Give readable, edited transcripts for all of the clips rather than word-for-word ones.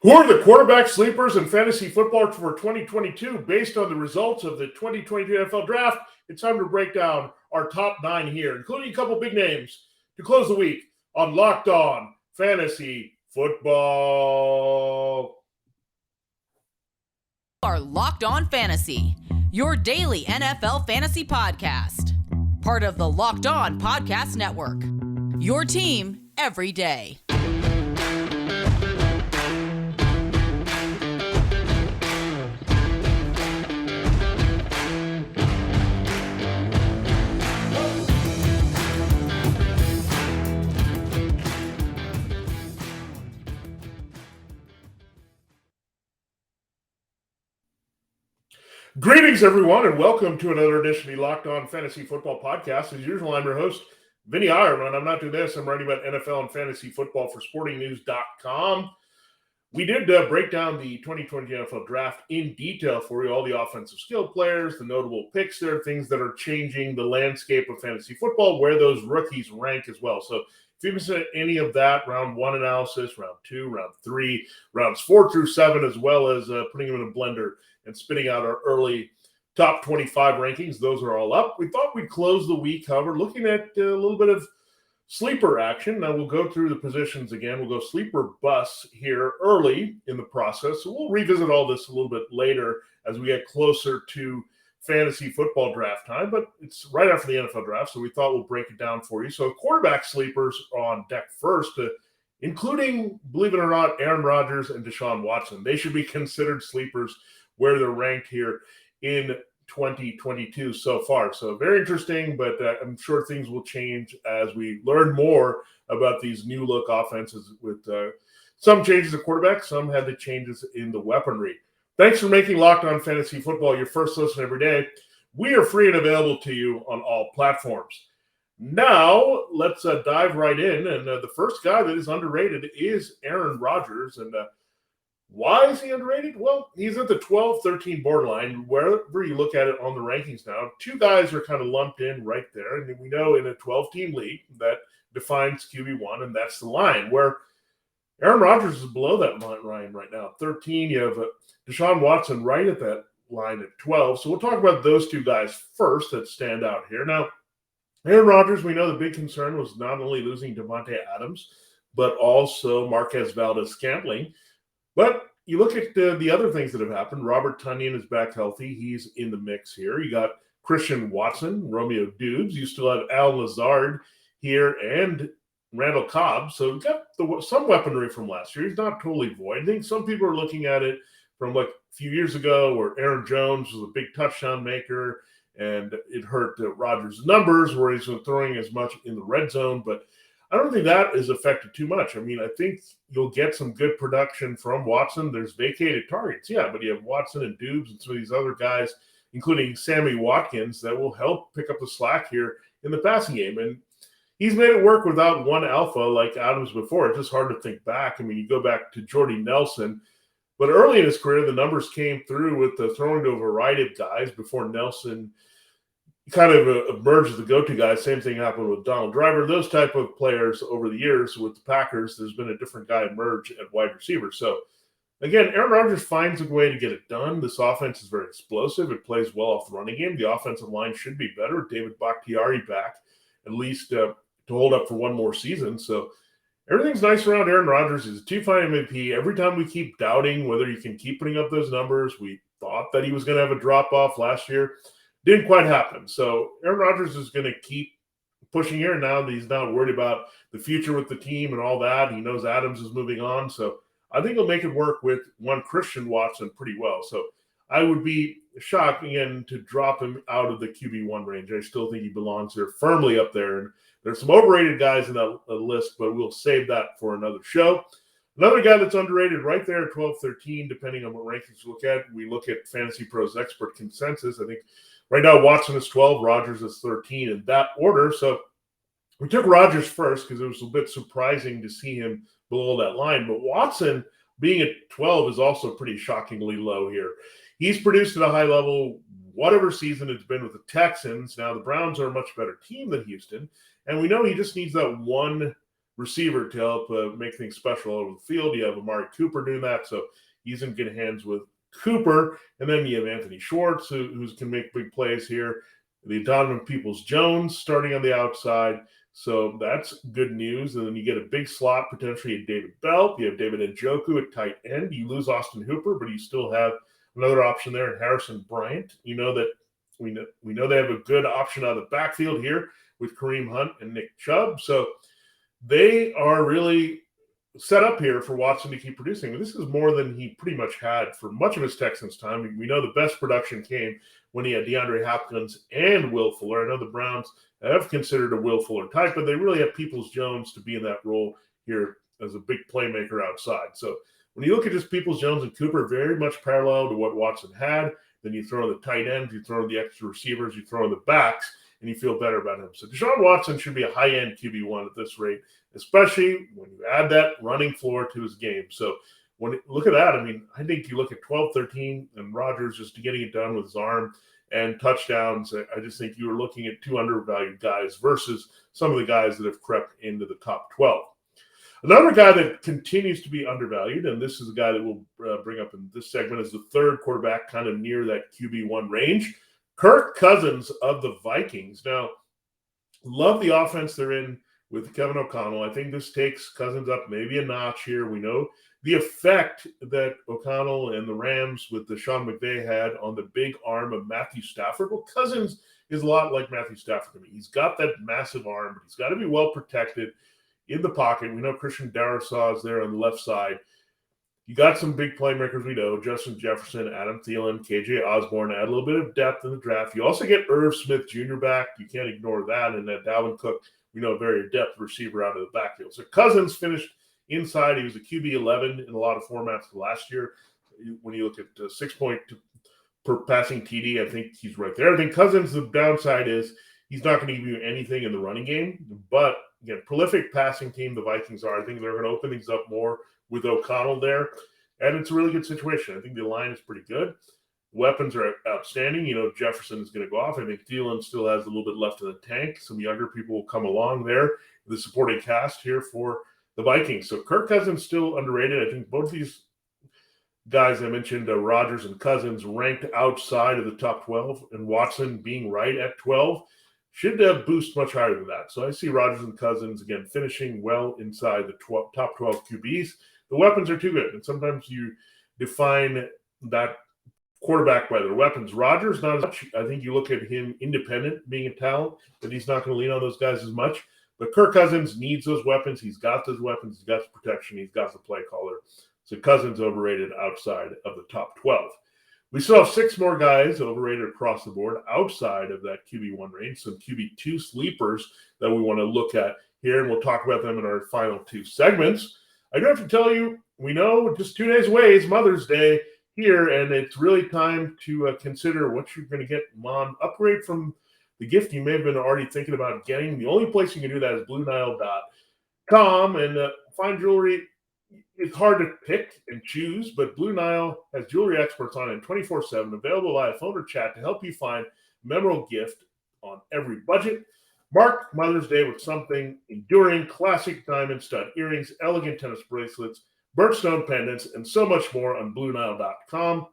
Who are the quarterback sleepers in fantasy football for 2022 based on the results of the 2022 NFL Draft? It's time to break down our top 9 here, including a couple big names to close the week on Locked On Fantasy Football. Our Locked On Fantasy, your daily NFL fantasy podcast. Part of the Locked On Podcast Network. Your team every day. Greetings, everyone, and welcome to another edition of the Locked On Fantasy Football Podcast. As usual, I'm your host, Vinnie Iyer. When I'm not doing this, I'm writing about NFL and fantasy football for sportingnews.com. We did break down the 2020 NFL Draft in detail for you, all the offensive skill players, the notable picks there, things that are changing the landscape of fantasy football, where those rookies rank as well. So if you missed any of that, round 1 analysis, round 2, round 3, rounds 4 through 7, as well as putting them in a blender and spitting out our early top 25 rankings. Those are all up. We thought we'd close the week, however, looking at a little bit of sleeper action. Now we'll go through the positions again. We'll go sleeper bust here early in the process. So we'll revisit all this a little bit later as we get closer to fantasy football draft time, but it's right after the NFL draft, so we thought we'll break it down for you. So quarterback sleepers are on deck first, including, believe it or not, Aaron Rodgers and Deshaun Watson. They should be considered sleepers where they're ranked here in 2022 so far. So very interesting, but I'm sure things will change as we learn more about these new look offenses with some changes at quarterback, some had the changes in the weaponry. Thanks for making Locked On Fantasy Football your first listen every day. We are free and available to you on all platforms. Now, let's dive right in. And the first guy that is underrated is Aaron Rodgers. And why is he underrated? Well, he's at the 12-13 borderline. Wherever you look at it on the rankings now, 2 guys are kind of lumped in right there. And we know in a 12-team league that defines QB1, and that's the line, where Aaron Rodgers is below that line right now. 13, you have Deshaun Watson right at that line at 12. So we'll talk about those 2 guys first that stand out here. Now, Aaron Rodgers, we know the big concern was not only losing Davante Adams, but also Marquez Valdes-Scantling. But you look at the other things that have happened. Robert Tonyan is back healthy. He's in the mix here. You got Christian Watson, Romeo Dubes. You still have Al Lazard here and Randall Cobb. So you've got some weaponry from last year. He's not totally void. I think some people are looking at it from like a few years ago where Aaron Jones was a big touchdown maker and it hurt Rodgers' numbers where he's throwing as much in the red zone. But I don't think that is affected too much. I mean, I think you'll get some good production from Watson. There's vacated targets, yeah, but you have Watson and Dubes and some of these other guys, including Sammy Watkins, that will help pick up the slack here in the passing game. And he's made it work without one alpha like Adams before. It's just hard to think back. I mean, you go back to Jordy Nelson, but early in his career, the numbers came through with the throwing to a variety of guys before Nelson kind of emerged as the go-to guy. Same thing happened with Donald Driver. Those type of players over the years with the Packers, there's been a different guy emerge at wide receiver. So, again, Aaron Rodgers finds a way to get it done. This offense is very explosive. It plays well off the running game. The offensive line should be better. David Bakhtiari back, at least to hold up for one more season. So everything's nice around Aaron Rodgers. He's a 2-time MVP. Every time we keep doubting whether he can keep putting up those numbers, we thought that he was going to have a drop-off last year. Didn't quite happen. So Aaron Rodgers is going to keep pushing here now that he's not worried about the future with the team and all that. He knows Adams is moving on. So I think he'll make it work with one Christian Watson pretty well. So I would be shocked, again, to drop him out of the QB1 range. I still think he belongs there firmly up there. And there's some overrated guys in that list, but we'll save that for another show. Another guy that's underrated right there at 12-13, depending on what rankings you look at. We look at Fantasy Pros expert consensus. I think right now Watson is 12, Rodgers is 13 in that order. So we took Rodgers first because it was a bit surprising to see him below that line. But Watson being at 12 is also pretty shockingly low here. He's produced at a high level whatever season it's been with the Texans. Now, the Browns are a much better team than Houston, and we know he just needs that one receiver to help make things special all over the field. You have Amari Cooper doing that, so he's in good hands with Cooper. And then you have Anthony Schwartz, who can make big plays here. The Donovan Peoples-Jones starting on the outside. So that's good news. And then you get a big slot, potentially at David Bell. You have David Njoku at tight end. You lose Austin Hooper, but you still have another option there in Harrison Bryant. You know that we know they have a good option out of the backfield here with Kareem Hunt and Nick Chubb. So they are really set up here for Watson to keep producing. But this is more than he pretty much had for much of his Texans time. We know the best production came when he had DeAndre Hopkins and Will Fuller. I know the Browns have considered a Will Fuller type, but they really have Peoples-Jones to be in that role here as a big playmaker outside. So when you look at just Peoples-Jones and Cooper, very much parallel to what Watson had. Then you throw in the tight ends, you throw in the extra receivers, you throw in the backs, and you feel better about him. So Deshaun Watson should be a high-end QB1 at this rate, especially when you add that running floor to his game. So look at that. I mean, I think you look at 12-13 and Rodgers just getting it done with his arm and touchdowns. I just think you were looking at two undervalued guys versus some of the guys that have crept into the top 12. Another guy that continues to be undervalued, and this is a guy that we'll bring up in this segment, is the third quarterback kind of near that QB1 range, Kirk Cousins of the Vikings. Now, love the offense they're in with Kevin O'Connell. I think this takes Cousins up maybe a notch here. We know the effect that O'Connell and the Rams with the Sean McVay had on the big arm of Matthew Stafford. Well, Cousins is a lot like Matthew Stafford to me. He's got that massive arm, but he's got to be well protected in the pocket. We know Christian Darrisaw is there on the left side. You got some big playmakers we know, Justin Jefferson, Adam Thielen, KJ Osborne, add a little bit of depth in the draft. You also get Irv Smith Jr. back. You can't ignore that. And then Dalvin Cook, we know, a very adept receiver out of the backfield. So Cousins finished inside. He was a QB 11 in a lot of formats last year. When you look at 6 point per passing TD, I think he's right there. I think Cousins, the downside is he's not going to give you anything in the running game. But, again, prolific passing team the Vikings are. I think they're going to open things up more with O'Connell there. And it's a really good situation. I think the line is pretty good. Weapons are outstanding. You know, Jefferson is going to go off. I think Thielen still has a little bit left in the tank. Some younger people will come along there. The supporting cast here for the Vikings. So Kirk Cousins still underrated. I think both these guys I mentioned, Rodgers and Cousins, ranked outside of the top 12, and Watson being right at 12 should boost much higher than that. So I see Rodgers and Cousins, again, finishing well inside the top 12 QBs. The weapons are too good, and sometimes you define that quarterback by their weapons. Rodgers, not as much. I think you look at him independent, being a talent, but he's not going to lean on those guys as much. But Kirk Cousins needs those weapons. He's got those weapons. He's got the protection. He's got the play caller. So Cousins overrated outside of the top 12. We still have 6 more guys overrated across the board outside of that QB1 range, some QB2 sleepers that we want to look at here, and we'll talk about them in our final 2 segments. I do have to tell you, we know just 2 days away is Mother's Day here, and it's really time to consider what you're going to get Mom. Upgrade from the gift you may have been already thinking about getting. The only place you can do that is BlueNile.com, and fine jewelry. It's hard to pick and choose, but Blue Nile has jewelry experts on it 24/7, available via phone or chat to help you find a memorable gift on every budget. Mark Mother's Day with something enduring, classic diamond stud earrings, elegant tennis bracelets, birthstone pendants, and so much more on BlueNile.com.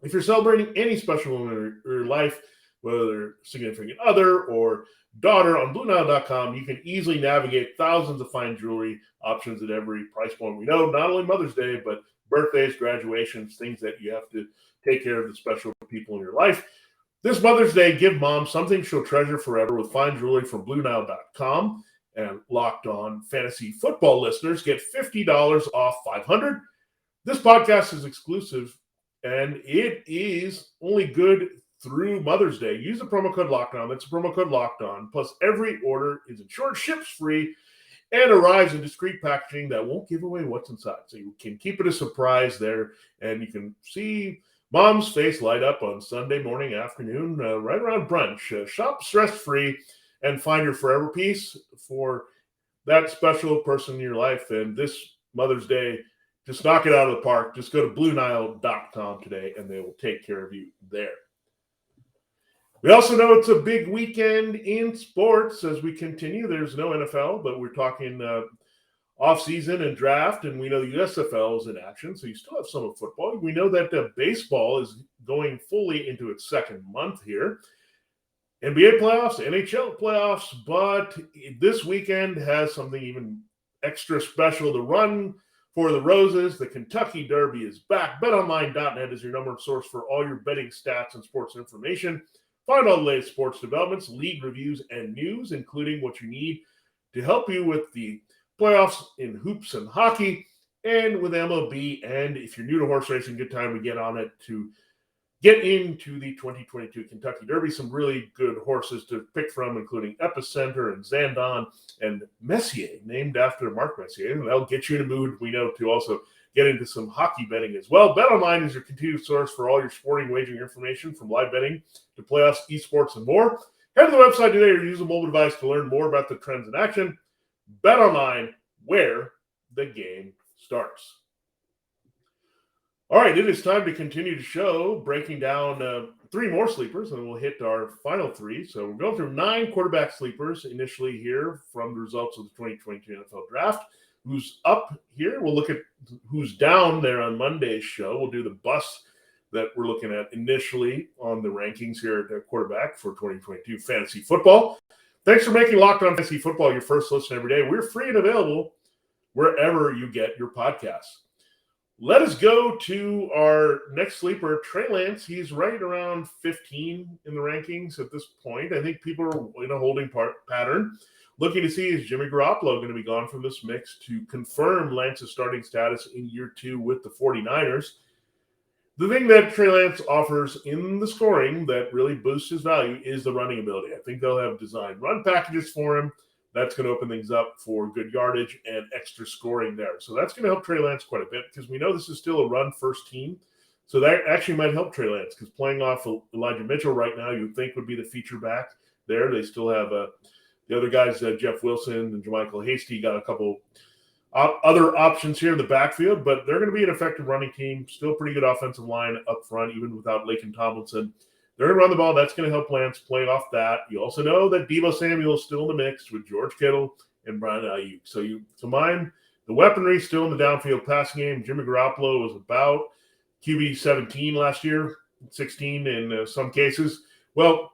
If you're celebrating any special moment in your life, whether significant other or daughter, on BlueNile.com, you can easily navigate thousands of fine jewelry options at every price point. We know not only Mother's Day, but birthdays, graduations, things that you have to take care of the special people in your life. This Mother's Day, give Mom something she'll treasure forever with fine jewelry from BlueNile.com. And Locked On Fantasy Football listeners get $50 off $500. This podcast is exclusive, and it is only good through Mother's Day. Use the promo code Locked On. That's the promo code Locked On. Plus, every order is insured, ships free, and arrives in discreet packaging that won't give away what's inside. So you can keep it a surprise there, and you can see Mom's face light up on Sunday morning, afternoon, right around brunch. Shop stress-free and find your forever piece for that special person in your life. And this Mother's Day, just knock it out of the park. Just go to BlueNile.com today, and they will take care of you there. We also know it's a big weekend in sports as we continue. There's no NFL, but we're talking off-season and draft, and we know the USFL is in action, so you still have some of football. We know that baseball is going fully into its second month here. NBA playoffs, NHL playoffs, but this weekend has something even extra special to run for the Roses. The Kentucky Derby is back. BetOnline.net is your number one source for all your betting stats and sports information. Find all the latest sports developments, league reviews, and news, including what you need to help you with the playoffs in hoops and hockey and with MLB. And if you're new to horse racing, good time to get on it to get into the 2022 Kentucky Derby. Some really good horses to pick from, including Epicenter and Zandon and Messier, named after Mark Messier. And that'll get you in a mood, we know, to also get into some hockey betting as well. BetOnline is your continued source for all your sporting wagering information, from live betting to playoffs, esports, and more. Head to the website today or use a mobile device to learn more about the trends in action. BetOnline, where the game starts. All right, it is time to continue the show, breaking down 3 more sleepers, and we'll hit our final 3. So we're going through 9 quarterback sleepers initially here from the results of the 2022 NFL Draft. Who's up here? We'll look at who's down there on Monday's show. We'll do the bust that we're looking at initially on the rankings here at quarterback for 2022 fantasy football. Thanks for making Locked On Fantasy Football your first listen every day. We're free and available wherever you get your podcasts. Let us go to our next sleeper, Trey Lance. He's right around 15 in the rankings at this point. I think people are in a holding pattern. Looking to see, is Jimmy Garoppolo going to be gone from this mix to confirm Lance's starting status in year 2 with the 49ers? The thing that Trey Lance offers in the scoring that really boosts his value is the running ability. I think they'll have designed run packages for him. That's going to open things up for good yardage and extra scoring there. So that's going to help Trey Lance quite a bit, because we know this is still a run-first team. So that actually might help Trey Lance, because playing off Elijah Mitchell right now, you would think would be the feature back there. They still have the other guys, Jeff Wilson and JaMychal Hasty, got a couple other options here in the backfield, but they're going to be an effective running team. Still pretty good offensive line up front, even without Laken Tomlinson. They're going to run the ball. That's going to help Lance play off that. You also know that Deebo Samuel is still in the mix with George Kittle and Brian Ayuk. So you combine the weaponry still in the downfield passing game. Jimmy Garoppolo was about QB 17 last year, 16 in some cases. Well,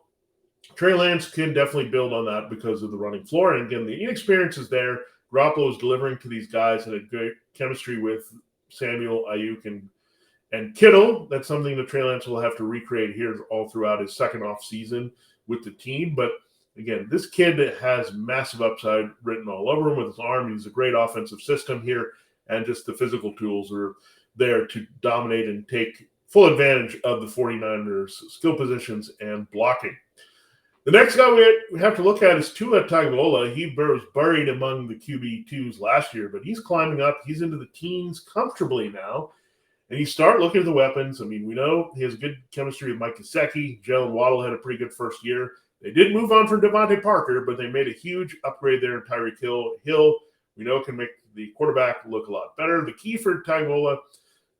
Trey Lance can definitely build on that because of the running floor. And again, the inexperience is there. Garoppolo is delivering to these guys and a great chemistry with Samuel, Ayuk, and Kittle. That's something that Trey Lance will have to recreate here all throughout his second off season with the team. But again, this kid has massive upside written all over him with his arm. He's a great offensive system here, and just the physical tools are there to dominate and take full advantage of the 49ers skill positions and blocking. The next guy we have to look at is Tua Tagovailoa. He was buried among the QB2s last year, but he's climbing up. He's into the teens comfortably now. And you start looking at the weapons. I mean, we know he has good chemistry with Mike Gesicki. Jalen Waddle had a pretty good first year. They did move on from Devontae Parker, but they made a huge upgrade there in Tyreek Hill. We know can make the quarterback look a lot better. The key for Tagovailoa,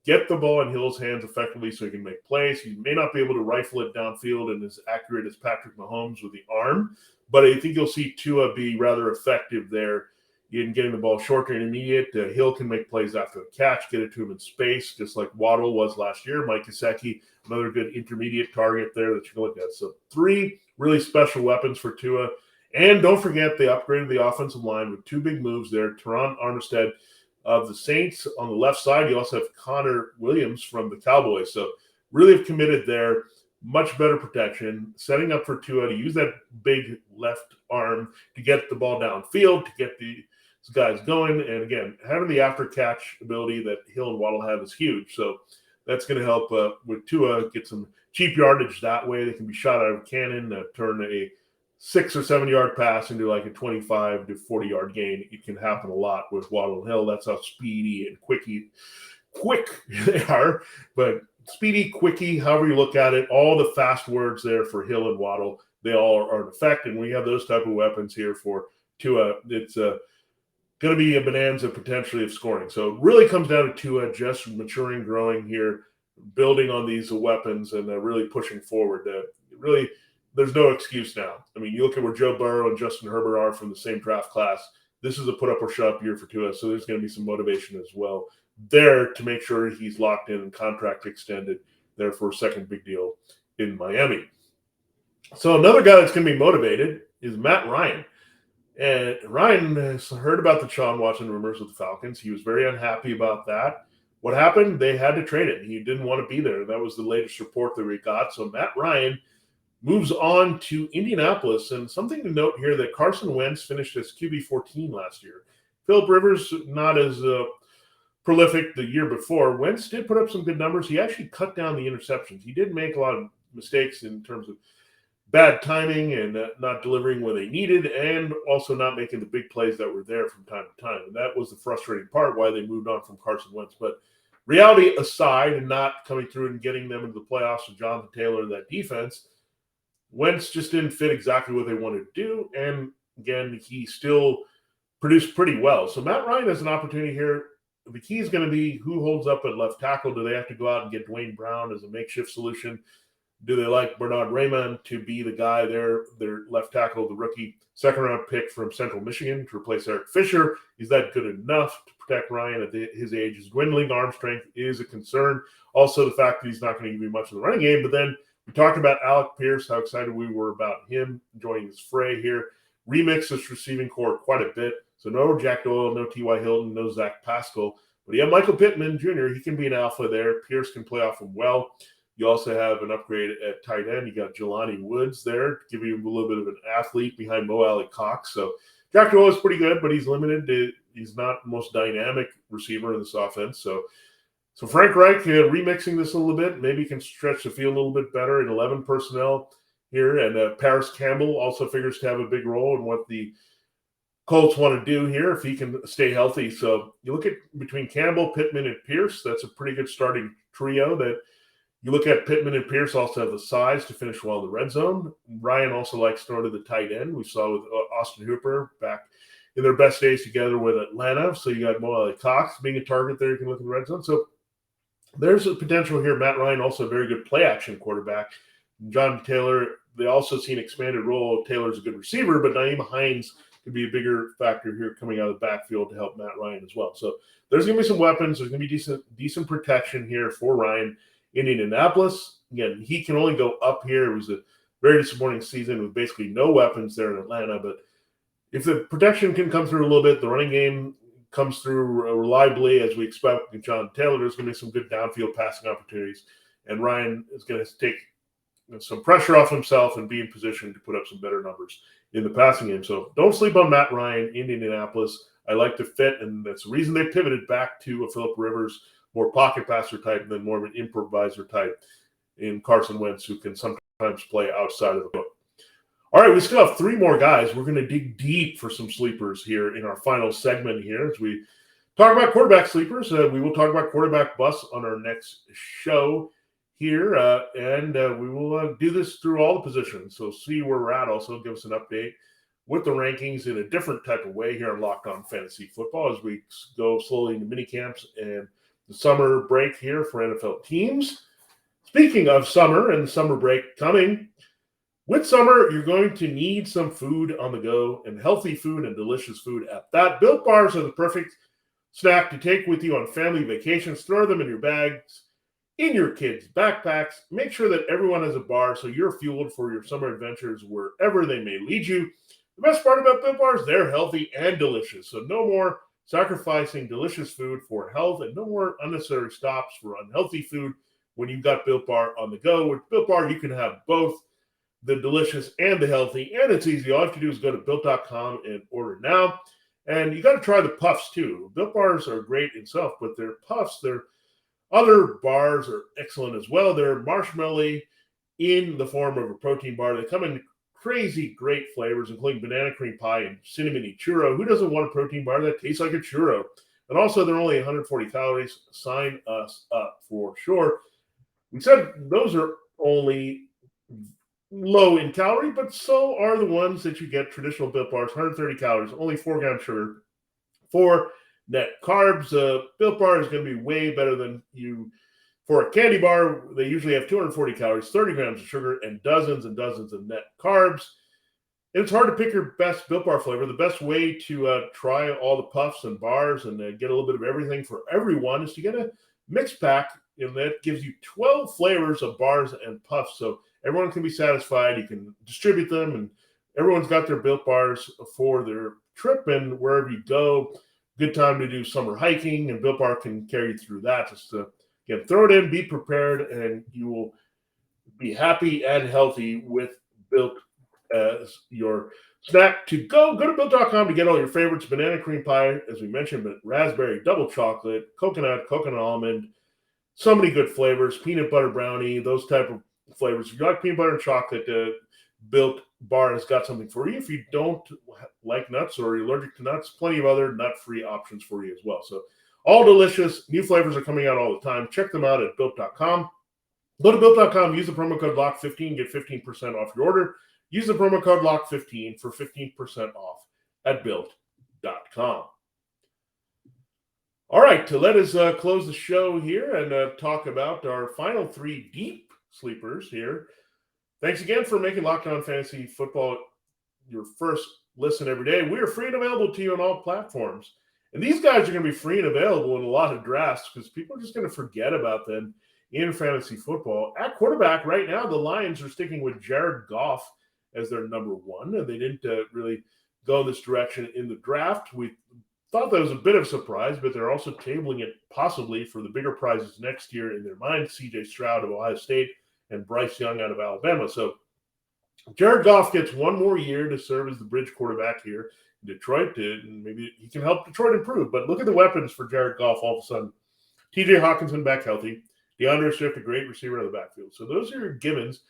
get the ball in Hill's hands effectively so he can make plays. He may not be able to rifle it downfield and as accurate as Patrick Mahomes with the arm, but I think you'll see Tua be rather effective there in getting the ball short and intermediate. Hill can make plays after the catch, get it to him in space, just like Waddle was last year. Mike Gesicki, another good intermediate target there that you can look at. So 3 really special weapons for Tua. And don't forget, they upgraded the offensive line with 2 big moves there. Teron Armstead of the Saints on the left side. You also have Connor Williams from the Cowboys. So really have committed there. Much better protection, setting up for Tua to use that big left arm to get the ball downfield, to get these guys going. And again, having the after catch ability that Hill and Waddle have is huge. So that's going to help with Tua get some cheap yardage that way. They can be shot out of a cannon, turn a 6 or 7 yard pass into like a 25 to 40 yard gain. It can happen a lot with Waddle and Hill. That's how speedy and quick they are. But speedy, quickie, however you look at it, all the fast words there for Hill and Waddle, they all are in effect. And when you have those type of weapons here for Tua, it's going to be a bonanza potentially of scoring. So it really comes down to Tua just maturing, growing here, building on these weapons, and really pushing forward. There's no excuse now. I mean, you look at where Joe Burrow and Justin Herbert are from the same draft class. this is a put up or shut up year for Tua, so there's going to be some motivation as well there to make sure he's locked in and contract extended there for a second big deal in Miami. So another guy that's going to be motivated is Matt Ryan. And Ryan has heard about the Deshaun Watson rumors with the Falcons. He was very unhappy about that. What happened? They had to trade him. He didn't want to be there. That was the latest report that we got. So Matt Ryan moves on to Indianapolis. And something to note here that Carson Wentz finished as QB14 last year. Philip Rivers, not as prolific the year before. Wentz did put up some good numbers. He actually cut down the interceptions. He did make a lot of mistakes in terms of bad timing and not delivering where they needed, and also not making the big plays that were there from time to time. And that was the frustrating part why they moved on from Carson Wentz. But reality aside, and not coming through and getting them into the playoffs with Jonathan Taylor and that defense, Wentz just didn't fit exactly what they wanted to do. And again, he still produced pretty well. So Matt Ryan has an opportunity here. The key is going to be who holds up at left tackle. Do they have to go out and get Dwayne Brown as a makeshift solution? Do they like Bernard Raymond to be the guy there, their left tackle, the rookie second-round pick from Central Michigan to replace Eric Fisher? Is that good enough to protect Ryan at his age? His dwindling arm strength is a concern. Also, the fact that he's not going to give you much of the running game. But then we talked about Alec Pierce, how excited we were about him joining this fray here. Remix this receiving core quite a bit. So no Jack Doyle, no T.Y. Hilton, no Zach Pascal. But you have Michael Pittman Jr. He can be an alpha there. Pierce can play off him well. You also have an upgrade at tight end. You got Jelani Woods there to give you a little bit of an athlete behind Mo Alley Cox. So Jack Doyle is pretty good, but he's limited. He's not the most dynamic receiver in this offense. So Frank Reich remixing this a little bit, maybe can stretch the field a little bit better in 11 personnel here. And Paris Campbell also figures to have a big role in what the Colts want to do here if he can stay healthy. So you look at between Campbell, Pittman, and Pierce, that's a pretty good starting trio. That you look at Pittman and Pierce also have the size to finish well in the red zone. Ryan also likes throwing to the tight end. We saw with Austin Hooper back in their best days together with Atlanta. So you got Mo Alley Cox being a target there. You can look in the red zone. So there's a potential here. Matt Ryan, also a very good play action quarterback. John Taylor, they also see an expanded role. Taylor's a good receiver, but Nyheim Hines could be a bigger factor here coming out of the backfield to help Matt Ryan as well. So there's going to be some weapons. There's going to be decent protection here for Ryan in Indianapolis. Again, he can only go up here. It was a very disappointing season with basically no weapons there in Atlanta. But if the protection can come through a little bit, the running game comes through reliably as we expect with John Taylor, there's going to be some good downfield passing opportunities. And Ryan is going to take some pressure off himself and be in position to put up some better numbers in the passing game. So don't sleep on Matt Ryan in Indianapolis. I like the fit, and that's the reason they pivoted back to a Philip Rivers, more pocket passer type than more of an improviser type in Carson Wentz, who can sometimes play outside of the book. All right, we still have three more guys. We're going to dig deep for some sleepers here in our final segment here as we talk about quarterback sleepers. We will talk about quarterback busts on our next show here, and we will do this through all the positions. So see where we're at. Also give us an update with the rankings in a different type of way here on Locked On Fantasy Football as we go slowly into mini camps and the summer break here for NFL teams. Speaking of summer and the summer break coming, with summer, you're going to need some food on the go, and healthy food and delicious food at that. Built Bars are the perfect snack to take with you on family vacations. Throw them in your bags, in your kids' backpacks. Make sure that everyone has a bar so you're fueled for your summer adventures wherever they may lead you. The best part about Built Bars, they're healthy and delicious. So no more sacrificing delicious food for health, and no more unnecessary stops for unhealthy food when you've got Built Bar on the go. With Built Bar, you can have both the delicious and the healthy, and it's easy. All you have to do is go to Built.com and order now. And you got to try the puffs too. Built Bars are great itself, but their puffs, their other bars are excellent as well. They're marshmallow in the form of a protein bar. They come in crazy great flavors, including banana cream pie and cinnamon churro. Who doesn't want a protein bar that tastes like a churro? And also, they're only 140 calories. Sign us up for sure. We said those are only low in calorie, but so are the ones that you get traditional Built Bars, 130 calories, only 4 grams sugar, 4 net carbs. Built Bar is going to be way better than you. For a candy bar, they usually have 240 calories, 30 grams of sugar, and dozens of net carbs. It's hard to pick your best Built Bar flavor. The best way to try all the puffs and bars and get a little bit of everything for everyone is to get a mix pack, and that gives you 12 flavors of bars and puffs. So everyone can be satisfied. You can distribute them, and everyone's got their Built Bars for their trip and wherever you go. Good time to do summer hiking, and Built Bar can carry you through that. Just again, throw it in, be prepared, and you will be happy and healthy with Built as your snack to go. Go to Built.com to get all your favorites. Banana cream pie, as we mentioned, but raspberry, double chocolate, coconut almond, so many good flavors, peanut butter brownie, those type of flavors. If you like peanut butter and chocolate, Built Bar has got something for you. If you don't like nuts or you're allergic to nuts, plenty of other nut-free options for you as well. So all delicious. New flavors are coming out all the time. Check them out at Built.com. Go to Built.com, use the promo code LOCK15, get 15% off your order. Use the promo code LOCK15 for 15% off at Built.com. All right, to let us close the show here and talk about our final three deep sleepers here. Thanks again for making Locked On Fantasy Football your first listen every day. We are free and available to you on all platforms. And these guys are going to be free and available in a lot of drafts because people are just going to forget about them in fantasy football. At quarterback right now, the Lions are sticking with Jared Goff as their number one. And they didn't really go this direction in the draft. We thought that was a bit of a surprise, but they're also tabling it possibly for the bigger prizes next year in their mind. C.J. Stroud of Ohio State and Bryce Young out of Alabama. So Jared Goff gets one more year to serve as the bridge quarterback here in Detroit, and maybe he can help Detroit improve. But look at the weapons for Jared Goff all of a sudden. T.J. Hawkinson back healthy. DeAndre Swift, a great receiver out of the backfield. So those are your givens.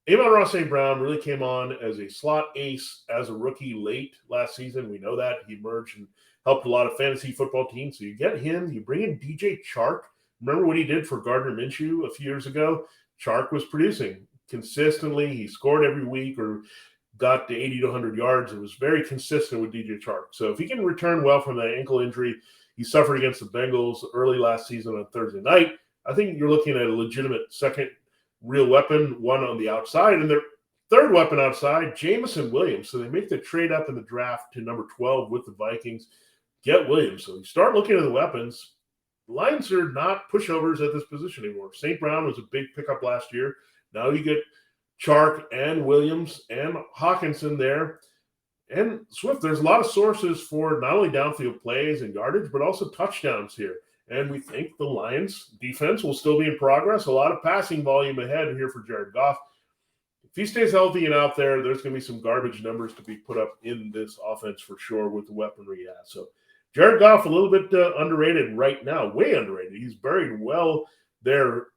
Amon-Ra St. Brown really came on as a slot ace as a rookie late last season. We know that. He emerged and helped a lot of fantasy football teams. So you get him. You bring in DJ Chark. Remember what he did for Gardner Minshew a few years ago? Chark was producing consistently. He scored every week or got to 80 to 100 yards. It was very consistent with DJ Chark. So if he can return well from that ankle injury he suffered against the Bengals early last season on Thursday night, I think you're looking at a legitimate second real weapon, one on the outside. And their third weapon outside, Jameson Williams. So they make the trade up in the draft to number 12 with the Vikings. Get Williams. So you start looking at the weapons. The Lions are not pushovers at this position anymore. St. Brown was a big pickup last year. Now you get Chark and Williams and Hawkinson there. And Swift, there's a lot of sources for not only downfield plays and yardage, but also touchdowns here. And we think the Lions defense will still be in progress. A lot of passing volume ahead here for Jared Goff. If he stays healthy and out there, there's going to be some garbage numbers to be put up in this offense for sure with the weaponry he has. So Jared Goff, a little bit underrated right now, way underrated. He's buried well there,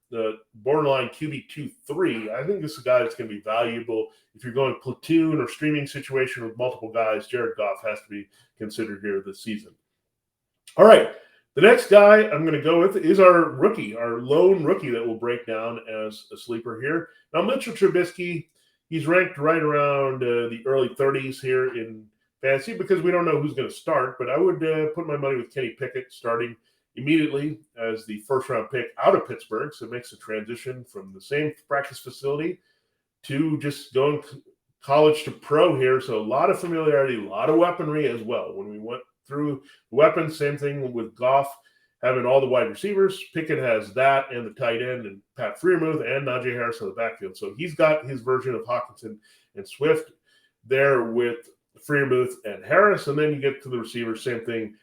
borderline QB 2-3. I think this is a guy that's going to be valuable. If you're going platoon or streaming situation with multiple guys, Jared Goff has to be considered here this season. All right. The next guy I'm going to go with is our rookie, our lone rookie that will break down as a sleeper here. Now, Mitchell Trubisky, he's ranked right around the early 30s here in fantasy because we don't know who's going to start, but I would put my money with Kenny Pickett starting immediately as the first-round pick out of Pittsburgh. So it makes a transition from the same practice facility to just going college to pro here. So a lot of familiarity, a lot of weaponry as well. When we went through weapons, same thing with Goff having all the wide receivers. Pickett has that and the tight end and Pat Freiermuth and Najee Harris on the backfield. So he's got his version of Hawkinson and Swift there with Freiermuth and Harris. And then you get to the receivers, same thing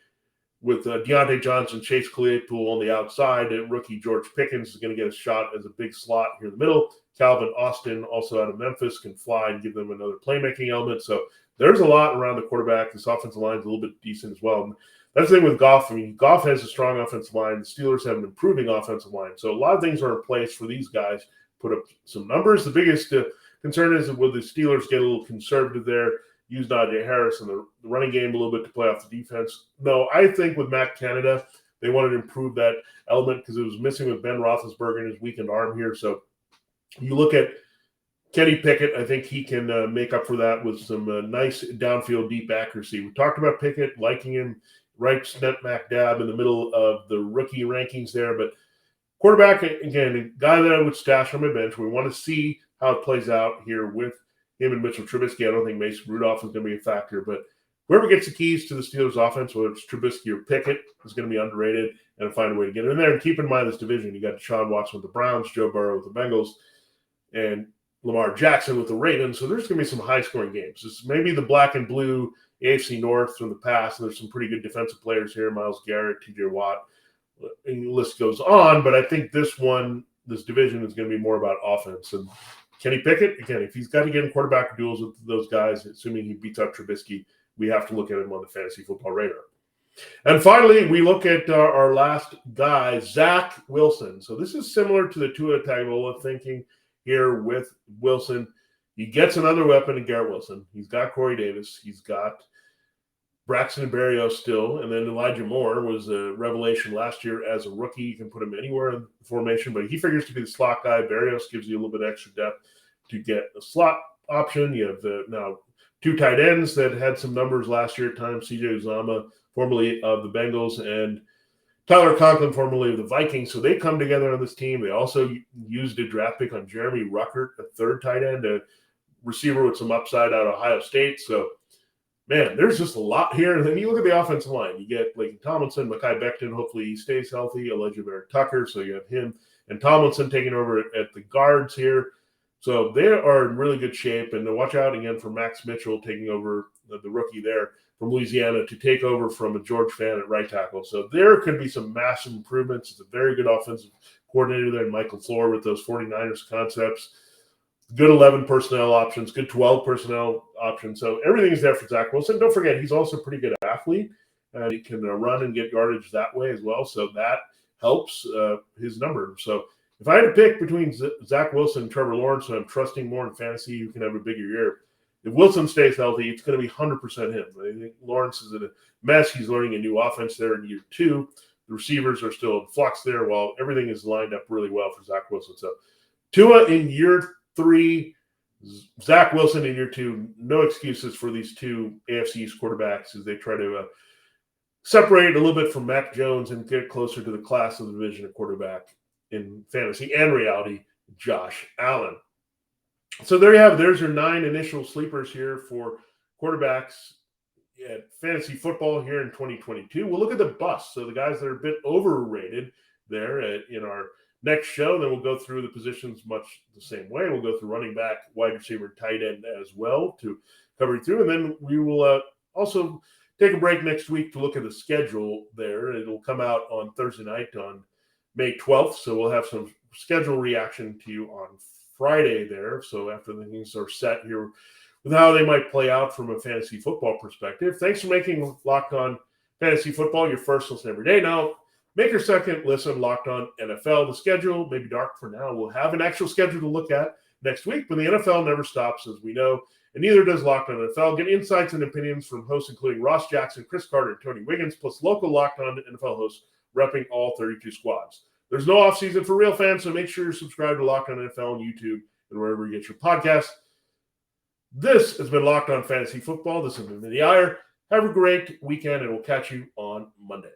with Deontay Johnson, Chase Claypool on the outside. And rookie George Pickens is going to get a shot as a big slot here in the middle. Calvin Austin, also out of Memphis, can fly and give them another playmaking element. So there's a lot around the quarterback. This offensive line is a little bit decent as well. That's the thing with Goff. I mean, Goff has a strong offensive line. The Steelers have an improving offensive line. So a lot of things are in place for these guys. Put up some numbers. The biggest concern is will the Steelers get a little conservative there, use Najee Harris and the running game a little bit to play off the defense. No, I think with Matt Canada, they wanted to improve that element because it was missing with Ben Roethlisberger and his weakened arm here. So you look at Kenny Pickett, I think he can make up for that with some nice downfield deep accuracy. We talked about Pickett, liking him right smack dab in the middle of the rookie rankings there. But quarterback, again, a guy that I would stash on my bench. We want to see how it plays out here with him and Mitchell Trubisky. I don't think Mason Rudolph is going to be a factor, but whoever gets the keys to the Steelers offense, whether it's Trubisky or Pickett, is going to be underrated and find a way to get in there. And keep in mind this division. You got Deshaun Watson with the Browns, Joe Burrow with the Bengals, and Lamar Jackson with the Ravens. So there's going to be some high-scoring games. This may be the black and blue AFC North from the past, and there's some pretty good defensive players here, Myles Garrett, TJ Watt, and the list goes on. But I think this division is going to be more about offense. And Kenny Pickett, again, if he's got to get in quarterback duels with those guys, assuming he beats out Trubisky, we have to look at him on the fantasy football radar. And finally, we look at our last guy, Zach Wilson. So this is similar to the Tua Tagovailoa thinking here with Wilson. He gets another weapon in Garrett Wilson. He's got Corey Davis. He's got Braxton Berrios still. And then Elijah Moore was a revelation last year as a rookie. You can put him anywhere in the formation, but he figures to be the slot guy. Berrios gives you a little bit extra depth to get a slot option. You have now two tight ends that had some numbers last year at times, CJ Uzomah, formerly of the Bengals, and Tyler Conklin, formerly of the Vikings. So they come together on this team. They also used a draft pick on Jeremy Ruckert, a third tight end, a receiver with some upside out of Ohio State. So, man, there's just a lot here. And then you look at the offensive line. You get Blake Tomlinson, Mekhi Becton. Hopefully he stays healthy. Elijah Tucker. So you have him and Tomlinson taking over at the guards here. So they are in really good shape. And to watch out again for Max Mitchell taking over, the rookie there from Louisiana, to take over from a George Fant at right tackle. So there could be some massive improvements. It's a very good offensive coordinator there, Michael Floor, with those 49ers concepts. Good 11 personnel options, good 12 personnel options. So everything is there for Zach Wilson. Don't forget, he's also a pretty good athlete. He can run and get yardage that way as well. So that helps his number. So if I had to pick between Zach Wilson and Trevor Lawrence, and I'm trusting more in fantasy, you can have a bigger year. If Wilson stays healthy, it's going to be 100% him. I think Lawrence is in a mess. He's learning a new offense there in year 2. The receivers are still in flux there, while everything is lined up really well for Zach Wilson. So Tua in year 3, Zach Wilson in year 2. No excuses for these two AFC East quarterbacks as they try to separate a little bit from Mac Jones and get closer to the class of the division of quarterback in fantasy and reality, Josh Allen. So there you have it. There's your 9 initial sleepers here for quarterbacks at fantasy football here in 2022. We'll look at the busts, so the guys that are a bit overrated there in our next show. Then we'll go through the positions much the same way. We'll go through running back, wide receiver, tight end as well to cover it through. And then we will also take a break next week to look at the schedule there. It'll come out on Thursday night on May 12th. So we'll have some schedule reaction to you on Friday there. So after the things are set here with how they might play out from a fantasy football perspective. Thanks for making Locked On Fantasy Football your first listen every day. Now, make your second listen Locked On NFL. The schedule may be dark for now. We'll have an actual schedule to look at next week, but the NFL never stops, as we know, and neither does Locked On NFL. Get insights and opinions from hosts including Ross Jackson, Chris Carter, and Tony Wiggins, plus local Locked On NFL hosts repping all 32 squads. There's no offseason for real fans, so make sure you're subscribed to Locked On NFL on YouTube and wherever you get your podcasts. This has been Locked On Fantasy Football. This has been Vinnie Iyer. Have a great weekend, and we'll catch you on Monday.